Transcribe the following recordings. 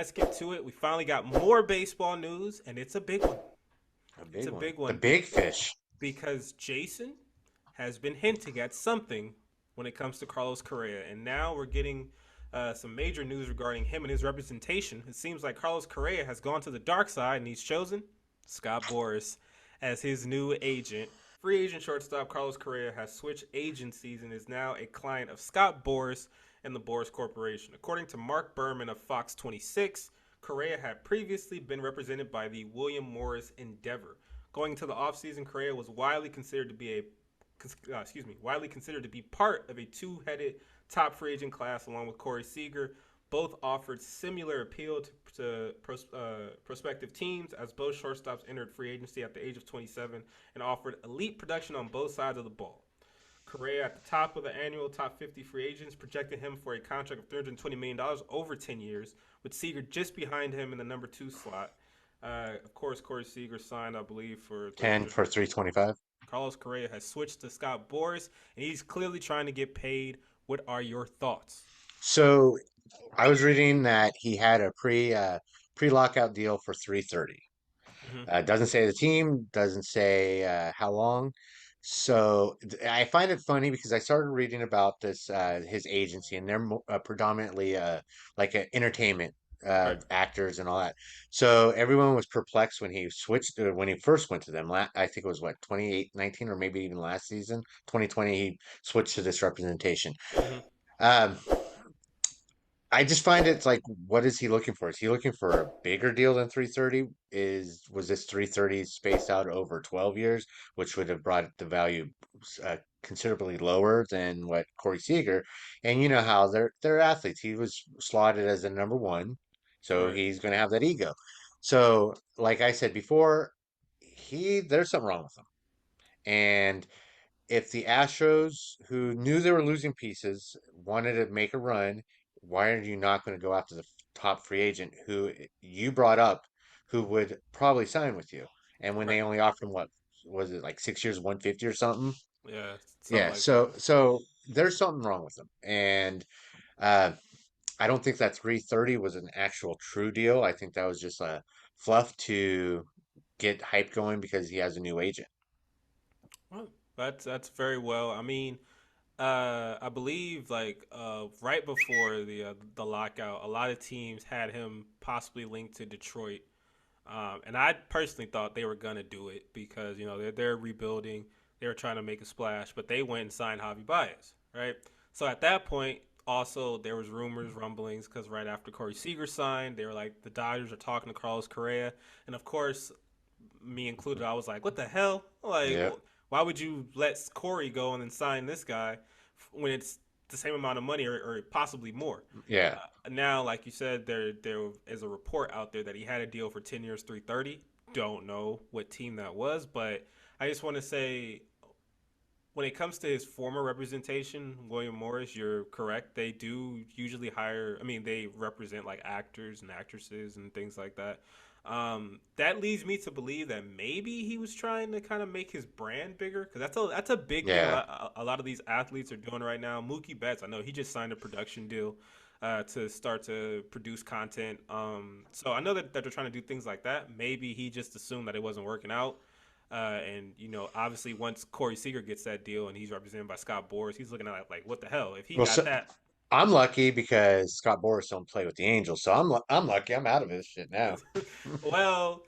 let's get to it. We finally got more baseball news, and it's a big one. A It's big a one. big The one big fish. because Jason has been hinting at something when it comes to Carlos Correa, and now we're getting some major news regarding him and his representation. It seems like Carlos Correa has gone to the dark side, and he's chosen Scott Boras as his new agent. Free agent shortstop Carlos Correa has switched agencies and is now a client of Scott Boras and the Boras Corporation. According to Mark Berman of Fox 26, Correa had previously been represented by the William Morris Endeavor. Going into the offseason, Correa was widely considered to be part of a two-headed top free agent class along with Corey Seager. Both offered similar appeal to prospective teams as both shortstops entered free agency at the age of 27 and offered elite production on both sides of the ball. Correa at the top of the annual top 50 free agents, projected him for a contract of $320 million over 10 years, with Seager just behind him in the number two slot. Of course, Corey Seager signed, I believe, for 10 300. for 325. Carlos Correa has switched to Scott Boras, and he's clearly trying to get paid. What are your thoughts? So I was reading that he had a pre lockout deal for 330. Mm-hmm. Doesn't say the team, doesn't say how long. So I find it funny because I started reading about this his agency, and they're predominantly like entertainment Right. actors and all that. So everyone was perplexed when he switched when he first went to them. I think it was what 2019 or maybe even last season, 2020. He switched to this representation. Mm-hmm. Um, I just find it's like, what is he looking for? Is he looking for a bigger deal than 330? Was this 330 spaced out over 12 years, which would have brought the value considerably lower than what Corey Seager? And you know how they're athletes. He was slotted as the number one, so Right. he's going to have that ego. So, like I said before, there's something wrong with him. And if the Astros, who knew they were losing pieces, wanted to make a run, why are you not going to go after the top free agent who you brought up, who would probably sign with you? And when Right. they only offered him what was it like 6 years, 150 or something? Yeah, something Yeah. like that. So there's something wrong with him, and uh, I don't think that 330 was an actual true deal. I think that was just a fluff to get hype going because he has a new agent. Well, that's very well. I mean, I believe right before the lockout, a lot of teams had him possibly linked to Detroit, and I personally thought they were gonna do it because they're rebuilding, they were trying to make a splash, but they went and signed Javi Baez, right? So at that point, also there was rumors, rumblings, because right after Corey Seager signed, they were like the Dodgers are talking to Carlos Correa, and of course me included, I was like, what the hell? Like, Yeah. why would you let Corey go and then sign this guy when it's the same amount of money or possibly more? Yeah. Now, like you said, there is a report out there that he had a deal for 10 years, 330. Don't know what team that was, but I just want to say when it comes to his former representation, William Morris, you're correct. They do usually hire. I mean, they represent like actors and actresses and things like that. That leads me to believe that maybe he was trying to kind of make his brand bigger because that's a big thing. Yeah. A lot of these athletes are doing right now. Mookie Betts, I know he just signed a production deal to start to produce content. So I know that they're trying to do things like that. Maybe he just assumed that it wasn't working out. And obviously, once Corey Seager gets that deal and he's represented by Scott Boras, he's looking at it like, what the hell? If he Well, got so that, I'm lucky because Scott Boras don't play with the Angels, so I'm lucky. I'm out of this shit now. well,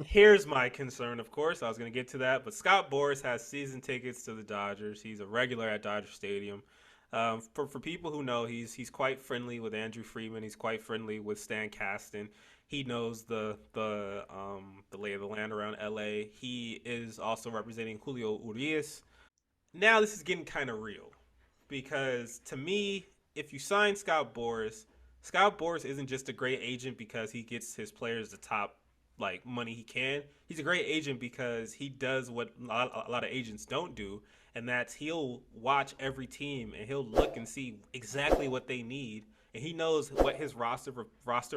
here's my concern. Of course, I was going to get to that, but Scott Boras has season tickets to the Dodgers. He's a regular at Dodger Stadium. For people who know, he's quite friendly with Andrew Friedman. He's quite friendly with Stan Kasten. He knows the lay of the land around LA. He is also representing Julio Urias. Now this is getting kind of real because to me, if you sign Scott Boras isn't just a great agent because he gets his players the top like money he can. He's a great agent because he does what a lot of agents don't do, and that's he'll watch every team and he'll look and see exactly what they need, and he knows what his roster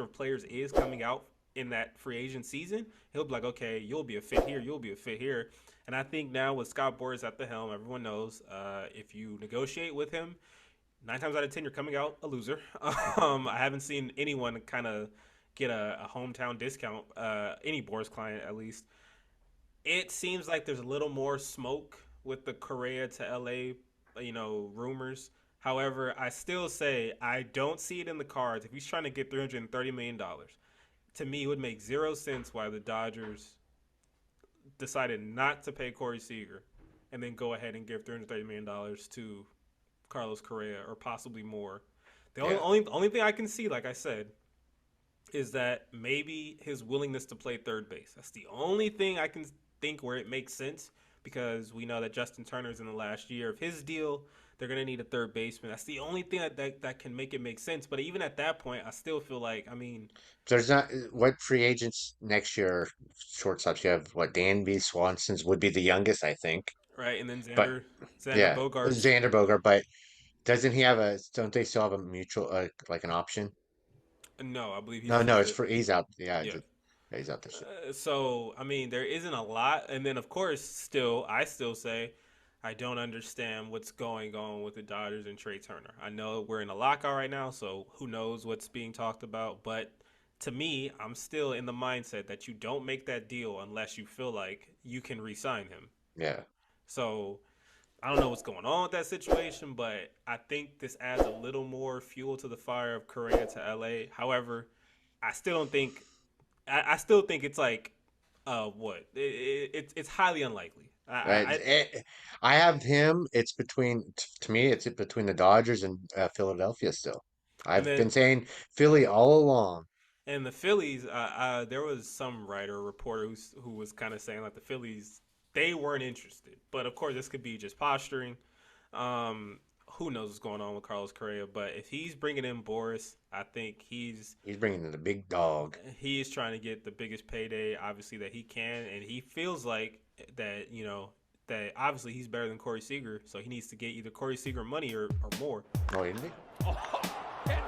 of players is coming out in that free agent season. He'll be like, okay, you'll be a fit here, you'll be a fit here, and I think now with Scott Boras at the helm, everyone knows if you negotiate with him, nine times out of 10, you're coming out a loser. I haven't seen anyone kind of get a hometown discount, any Boris client at least. It seems like there's a little more smoke with the Correa to LA, rumors. However, I still say I don't see it in the cards. If he's trying to get $330 million, to me, it would make zero sense why the Dodgers decided not to pay Corey Seager and then go ahead and give $330 million to Carlos Correa or possibly more. The Yeah. only thing I can see, like I said, is that maybe his willingness to play third base. That's the only thing I can think where it makes sense because we know that Justin Turner's in the last year of his deal. They're going to need a third baseman. That's the only thing that can make it make sense. But even at that point, I still feel like, I mean, There's not what free agents next year shortstops you have what Danby Swanson's would be the youngest, I think. right? And then But Xander yeah, Bogarts. Xander Bogart, but doesn't he have a don't they still have a mutual like an option? No, I believe No, no, he's it's a for he's out. Yeah, yeah. yeah, he's out this year. So I mean, there isn't a lot, and then of course, I still say I don't understand what's going on with the Dodgers and Trey Turner. I know we're in a lockout right now, so who knows what's being talked about. But to me, I'm still in the mindset that you don't make that deal unless you feel like you can re-sign him. Yeah. So I don't know what's going on with that situation, but I think this adds a little more fuel to the fire of Correa to LA. However, I still don't think I still think it's like, what? It's highly unlikely. Right. I have him. It's to me, it's between the Dodgers and Philadelphia still. and I've been then saying Philly all along. and the Phillies. There was some writer or reporter who was kind of saying like the Phillies they weren't interested, but of course this could be just posturing. Who knows what's going on with Carlos Correa? But if he's bringing in Boris, I think He's bringing in the big dog. he's trying to get the biggest payday, obviously that he can, and he feels like that that obviously he's better than Corey Seager, so he needs to get either Corey Seager money or more. Oh, isn't he? Oh, and